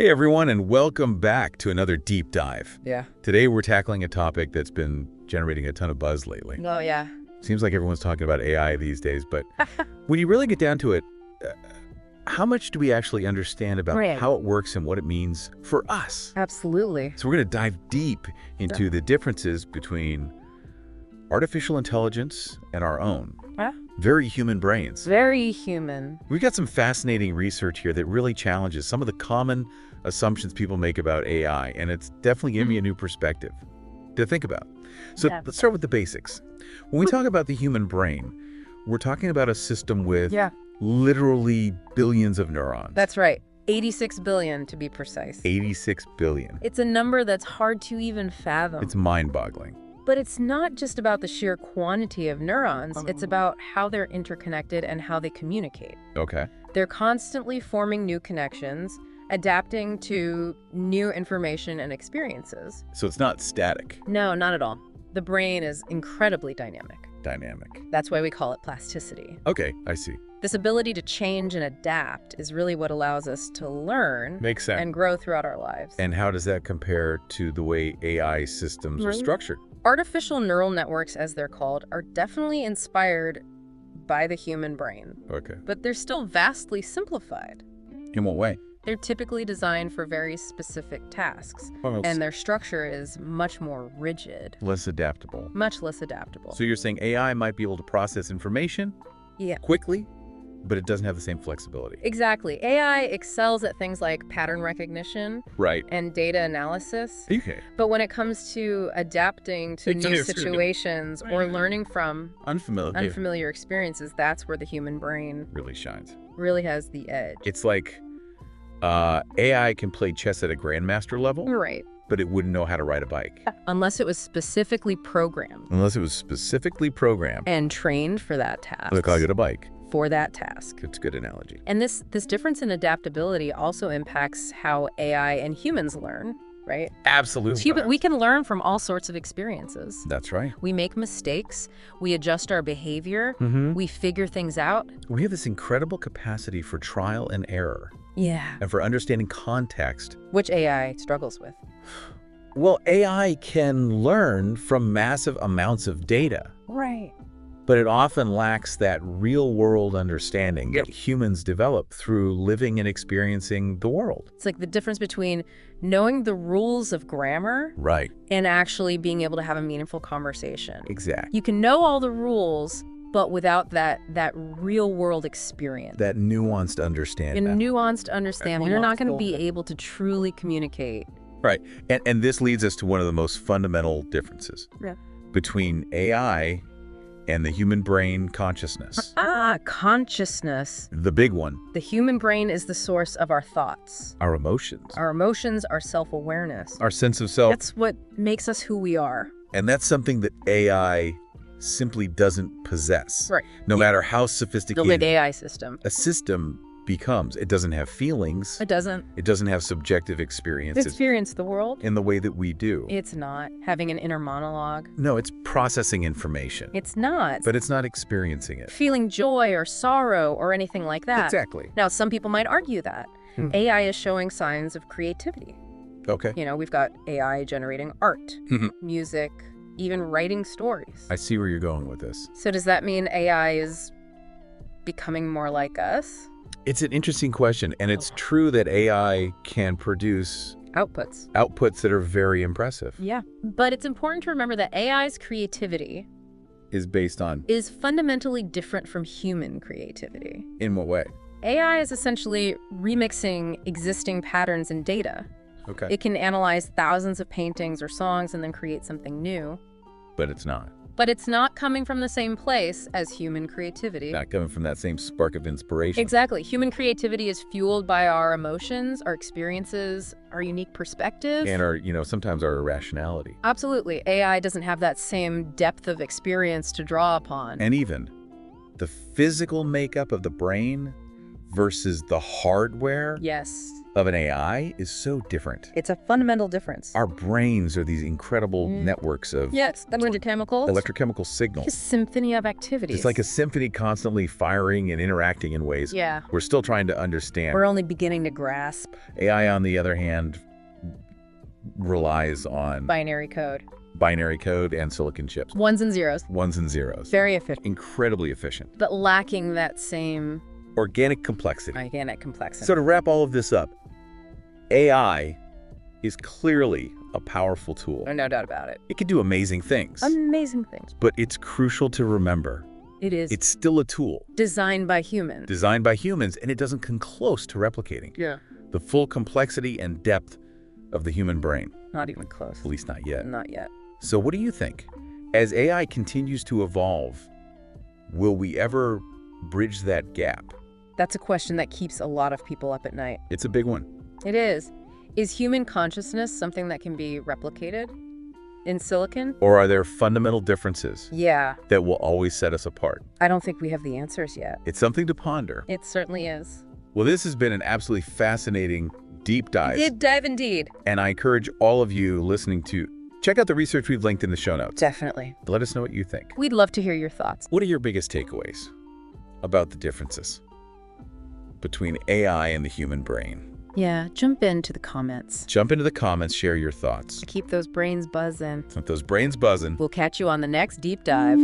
Hey everyone, and welcome back to another deep dive. Yeah. Today we're tackling a topic that's been generating a ton of buzz lately. Oh, yeah. Seems like everyone's talking about AI these days, but when you really get down to it, how much do we actually understand about how it works and what it means for us? Absolutely. So we're going to dive deep into the differences between artificial intelligence and our own. Very human brains. Very human. We've got some fascinating research here that really challenges some of the common assumptions people make about AI, and it's definitely giving me a new perspective to think about. So let's start with the basics. When we talk about the human brain, we're talking about a system with literally billions of neurons. That's right. 86 billion to be precise. 86 billion. It's a number that's hard to even fathom. It's mind-boggling. But it's not just about the sheer quantity of neurons. It's about how they're interconnected and how they communicate. Okay. They're constantly forming new connections, adapting to new information and experiences. So it's not static. No, not at all. The brain is incredibly dynamic. Dynamic. That's why we call it plasticity. Okay, I see. This ability to change and adapt is really what allows us to learn Makes sense. and grow throughout our lives. And how does that compare to the way AI systems are structured? Artificial neural networks, as they're called, are definitely inspired by the human brain. Okay. But they're still vastly simplified. In what way? They're typically designed for very specific tasks, and their structure is much more rigid. Less adaptable. Much less adaptable. So you're saying AI might be able to process information quickly, but it doesn't have the same flexibility. Exactly. AI excels at things like pattern recognition and data analysis. Okay. But when it comes to adapting to new situations or learning from unfamiliar experiences, that's where the human brain really shines. Really has the edge. It's like AI can play chess at a grandmaster level. Right. But it wouldn't know how to ride a bike. Unless it was specifically programmed. Unless it was specifically programmed. And trained for that task. Look how good a bike. For that task. It's a good analogy. And this difference in adaptability also impacts how AI and humans learn, right? Absolutely. We can learn from all sorts of experiences. That's right. We make mistakes. We adjust our behavior. We figure things out. We have this incredible capacity for trial and error. Yeah. And for understanding context. Which AI struggles with. Well, AI can learn from massive amounts of data. Right. But it often lacks that real-world understanding that humans develop through living and experiencing the world. It's like the difference between knowing the rules of grammar and actually being able to have a meaningful conversation. Exactly. You can know all the rules, but without that real-world experience. That nuanced understanding. You're not going to be able to truly communicate. Right. And this leads us to one of the most fundamental differences between AI and the human brain consciousness. Consciousness. The big one. The human brain is the source of our thoughts. Our emotions. Our emotions, our self-awareness. Our sense of self. That's what makes us who we are. And that's something that AI simply doesn't possess. Right. No matter how sophisticated the AI system. A system becomes. It doesn't have feelings. It doesn't. It doesn't have subjective experiences. Experience the world. In the way that we do. It's not. Having an inner monologue. No, it's processing information. It's not. But it's not experiencing it. Feeling joy or sorrow or anything like that. Exactly. Now, some people might argue that. AI is showing signs of creativity. Okay. You know, we've got AI generating art, music, even writing stories. I see where you're going with this. So does that mean AI is becoming more like us? It's an interesting question, and it's true that AI can produce outputs that are very impressive. Yeah, but it's important to remember that AI's creativity is fundamentally different from human creativity. In what way? AI is essentially remixing existing patterns and data. Okay. It can analyze thousands of paintings or songs and then create something new. But it's not. But it's not coming from the same place as human creativity. Not coming from that same spark of inspiration. Exactly. Human creativity is fueled by our emotions, our experiences, our unique perspective. And our, sometimes our irrationality. Absolutely. AI doesn't have that same depth of experience to draw upon. And even the physical makeup of the brain versus the hardware. Yes. of an AI is so different. It's a fundamental difference. Our brains are these incredible networks of electrochemical signals. A symphony of activities. It's like a symphony constantly firing and interacting in ways we're still trying to understand. We're only beginning to grasp. AI, on the other hand, relies on binary code and silicon chips. Ones and zeros. Very efficient. Incredibly efficient. But lacking that same organic complexity. So to wrap all of this up, AI is clearly a powerful tool. No doubt about it. It can do amazing things. But it's crucial to remember. It is. It's still a tool. Designed by humans. And it doesn't come close to replicating the full complexity and depth of the human brain. Not even close. At least not yet. Not yet. So what do you think? As AI continues to evolve, will we ever bridge that gap? That's a question that keeps a lot of people up at night. It's a big one. It is. Is human consciousness something that can be replicated in silicon? Or are there fundamental differences that will always set us apart? I don't think we have the answers yet. It's something to ponder. It certainly is. Well, this has been an absolutely fascinating deep dive. Deep dive indeed. And I encourage all of you listening to check out the research we've linked in the show notes. Definitely. Let us know what you think. We'd love to hear your thoughts. What are your biggest takeaways about the differences between AI and the human brain? Yeah, jump into the comments. Share your thoughts. Keep those brains buzzing. Let those brains buzzing. We'll catch you on the next deep dive.